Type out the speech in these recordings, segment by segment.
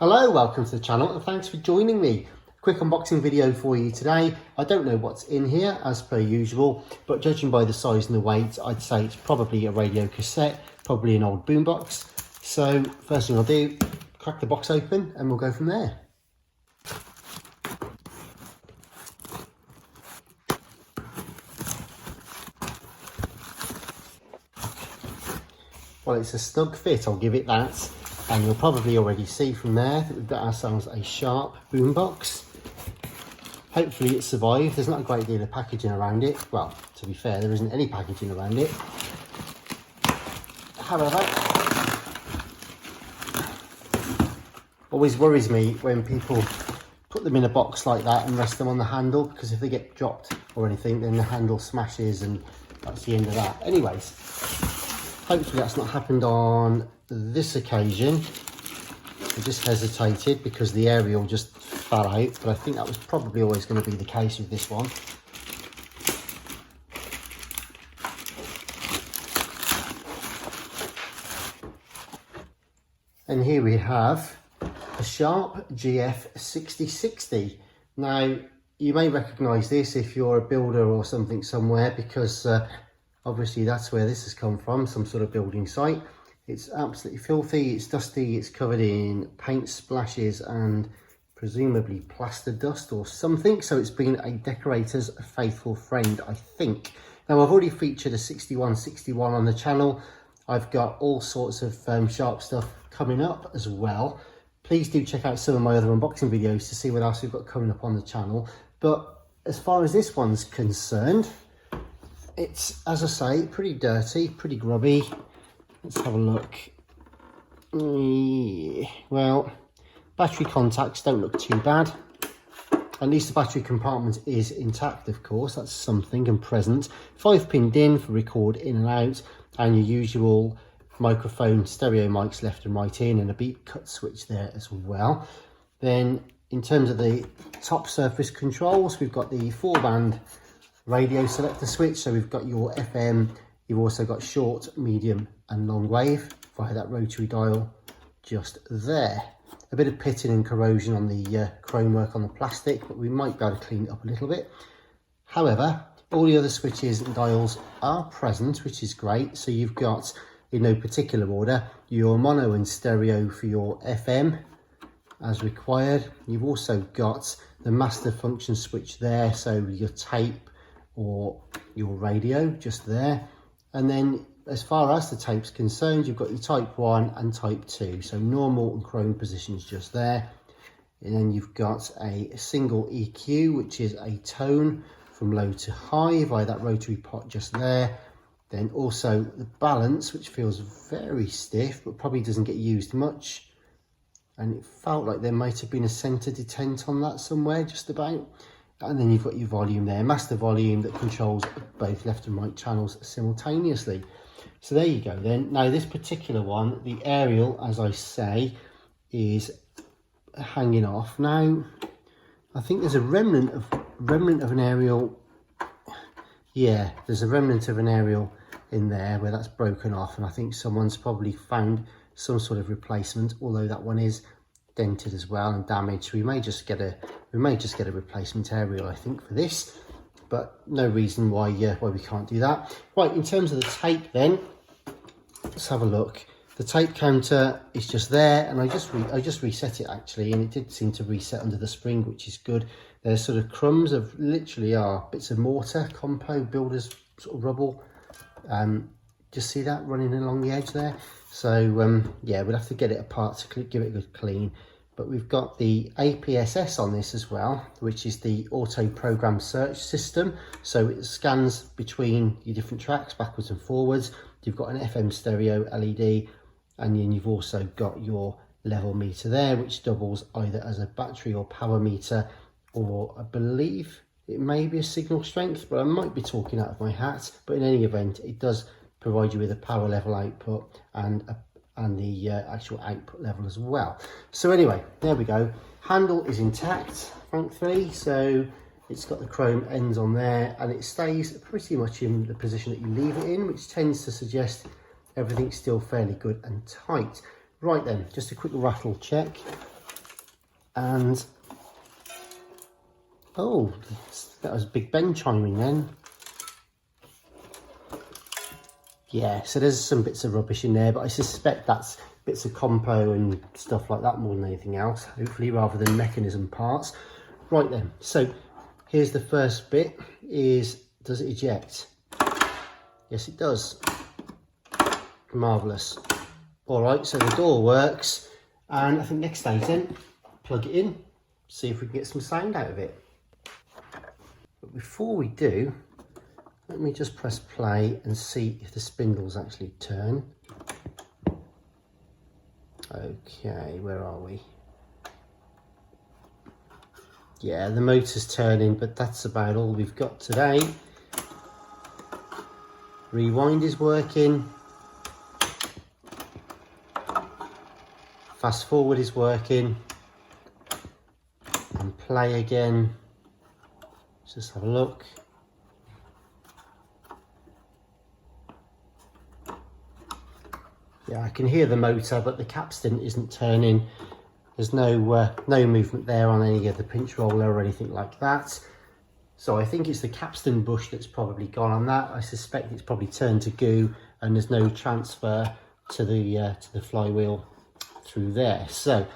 Hello, welcome to the channel and thanks for joining me. Quick unboxing video for you today. I don't know what's in here as per usual, but judging by the size and the weight, I'd say it's probably a radio cassette, probably an old boombox. So first thing I'll do, crack the box open and we'll go from there. Well, it's a snug fit, I'll give it that. And you'll probably already see from there that we've got ourselves a Sharp boombox. Hopefully it survived. There's not a great deal of packaging around it. Well, to be fair, there isn't any packaging around it. However, always worries me when people put them in a box like that and rest them on the handle, because if they get dropped or anything, then the handle smashes and that's the end of that. Anyways, hopefully that's not happened on this occasion. I just hesitated because the aerial just fell out, but I think that was probably always going to be the case with this one. And here we have a Sharp GF6060. Now, you may recognise this if you're a builder or something somewhere, because obviously that's where this has come from, some sort of building site. It's absolutely filthy, it's dusty, it's covered in paint splashes and presumably plaster dust or something. So it's been a decorator's faithful friend, I think. Now, I've already featured a 6161 on the channel. I've got all sorts of Sharp stuff coming up as well. Please do check out some of my other unboxing videos to see what else we've got coming up on the channel. But as far as this one's concerned, it's, as I say, pretty dirty, pretty grubby. Let's have a look. Well, battery contacts don't look too bad. At least the battery compartment is intact, of course. That's something and present. 5-pin DIN for record in and out, and your usual microphone, stereo mics left and right in, and a beat cut switch there as well. Then in terms of the top surface controls, we've got the 4-band radio selector switch. So we've got your FM, you've also got short, medium and long wave via that rotary dial just there. A bit of pitting and corrosion on the chrome work on the plastic, but we might be able to clean it up a little bit. However, all the other switches and dials are present, which is great. So you've got, in no particular order, your mono and stereo for your FM as required. You've also got the master function switch there, so your tape or your radio just there. And then as far as the tape's concerned, you've got your type 1 and type 2, so normal and chrome positions just there. And then you've got a single EQ, which is a tone from low to high via that rotary pot just there. Then also the balance, which feels very stiff but probably doesn't get used much, and it felt like there might have been a center detent on that somewhere, just about. And then you've got your volume there, master volume that controls both left and right channels simultaneously. So there you go then. Now this particular one, the aerial, as I say, is hanging off. Now I think there's a remnant of an aerial. Yeah, there's a remnant of an aerial in there where that's broken off, and I think someone's probably found some sort of replacement, although that one is dented as well and damaged. We may just get a replacement aerial, I think, for this, but no reason why we can't do that. Right, in terms of the tape then, let's have a look. The tape counter is just there, and I just reset it actually, and it did seem to reset under the spring, which is good. There's sort of crumbs of, literally are bits of mortar, compo, builder's sort of rubble. Just see that running along the edge there. So yeah, we'll have to get it apart to give it a good clean. But we've got the APSS on this as well, which is the auto program search system. So it scans between your different tracks backwards and forwards. You've got an FM stereo LED, and then you've also got your level meter there, which doubles either as a battery or power meter, or I believe it may be a signal strength, but I might be talking out of my hat. But in any event, it does provide you with a power level output and the actual output level as well. So anyway, there we go. Handle is intact, thankfully. So it's got the chrome ends on there, and it stays pretty much in the position that you leave it in, which tends to suggest everything's still fairly good and tight. Right then, just a quick rattle check. And oh, that was Big Ben chiming then. Yeah, so there's some bits of rubbish in there, but I suspect that's bits of compo and stuff like that more than anything else, hopefully, rather than mechanism parts. Right then, so here's the first bit, is does it eject? Yes, it does. Marvellous. All right, so the door works, and I think next stage then, plug it in, see if we can get some sound out of it. But before we do, let me just press play and see if the spindles actually turn. Okay, where are we? Yeah, the motor's turning, but that's about all we've got today. Rewind is working. Fast forward is working. And play again. Let's just have a look. Yeah, I can hear the motor, but the capstan isn't turning. There's no movement there on any of the pinch roller or anything like that. So I think it's the capstan bush that's probably gone on that. I suspect it's probably turned to goo, and there's no transfer to the flywheel through there. So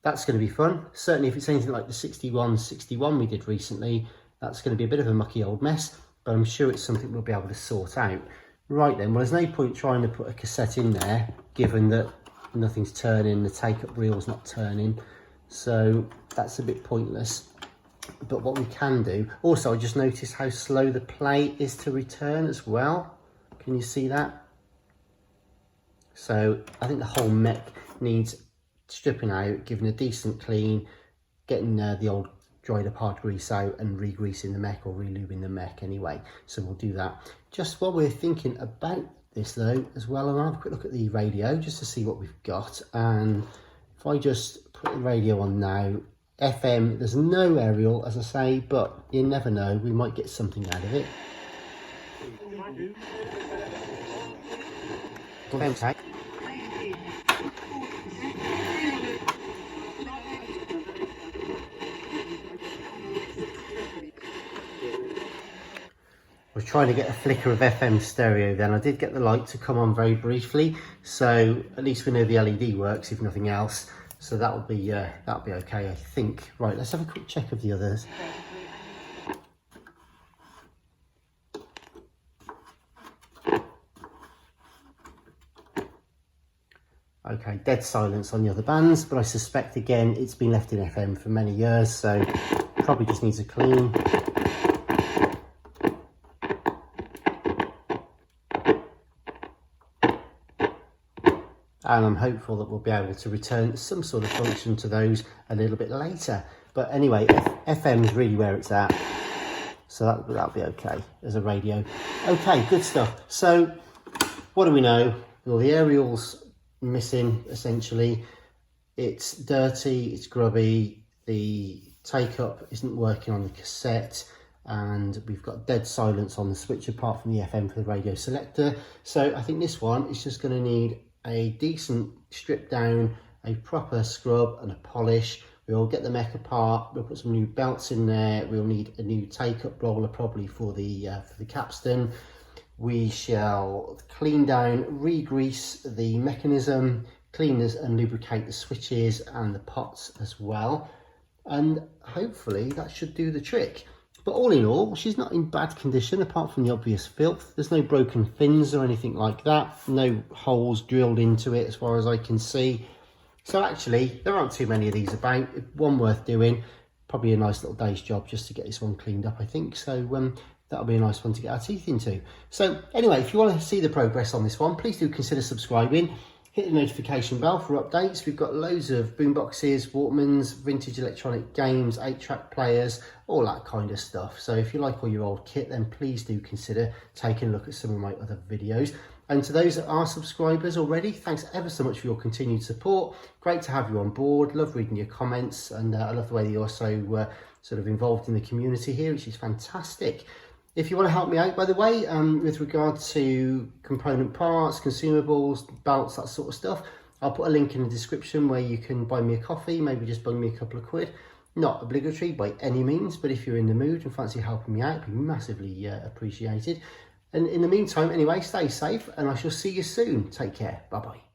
that's going to be fun. Certainly if it's anything like the 6161 we did recently, that's going to be a bit of a mucky old mess, but I'm sure it's something we'll be able to sort out. Right then, well, there's no point trying to put a cassette in there, given that nothing's turning, the take-up reel's not turning, so that's a bit pointless. But what we can do, also I just noticed how slow the play is to return as well. Can you see that? So I think the whole mech needs stripping out, giving a decent clean, getting the old dried up hard grease out and re-greasing the mech, or re-lubing the mech anyway. So we'll do that. Just while we're thinking about this though as well, I'll have a quick look at the radio just to see what we've got. And if I just put the radio on now, FM, there's no aerial as I say, but you never know, we might get something out of it. Okay. I was trying to get a flicker of FM stereo then. I did get the light to come on very briefly, so at least we know the LED works if nothing else. So that'll be okay, I think. Right, let's have a quick check of the others. Okay, dead silence on the other bands, but I suspect again it's been left in FM for many years, so probably just needs a clean. And I'm hopeful that we'll be able to return some sort of function to those a little bit later. But anyway, FM is really where it's at, so that'll be okay as a radio. Okay, good stuff. So what do we know? Well, the aerial's missing essentially. It's dirty, it's grubby, the take-up isn't working on the cassette, and we've got dead silence on the switch apart from the FM for the radio selector. So I think this one is just going to need a decent strip down, a proper scrub and a polish. We'll get the mech apart, we'll put some new belts in there, we'll need a new take-up roller probably for the capstan. We shall clean down, re-grease the mechanism, clean and lubricate the switches and the pots as well, and hopefully that should do the trick. But all in all, she's not in bad condition apart from the obvious filth. There's no broken fins or anything like that. No holes drilled into it as far as I can see. So actually, there aren't too many of these about. One worth doing. Probably a nice little day's job just to get this one cleaned up, I think. So that'll be a nice one to get our teeth into. So anyway, if you want to see the progress on this one, please do consider subscribing. Hit the notification bell for updates. We've got loads of boomboxes, Walkmans, vintage electronic games, 8-track players, all that kind of stuff. So if you like all your old kit, then please do consider taking a look at some of my other videos. And to those that are subscribers already, thanks ever so much for your continued support. Great to have you on board. Love reading your comments, and I love the way that you're so sort of involved in the community here, which is fantastic. If you want to help me out, by the way, with regard to component parts, consumables, belts, that sort of stuff, I'll put a link in the description where you can buy me a coffee, maybe just bung me a couple of quid. Not obligatory by any means, but if you're in the mood and fancy helping me out, it'd be massively appreciated. And in the meantime, anyway, stay safe and I shall see you soon. Take care. Bye-bye.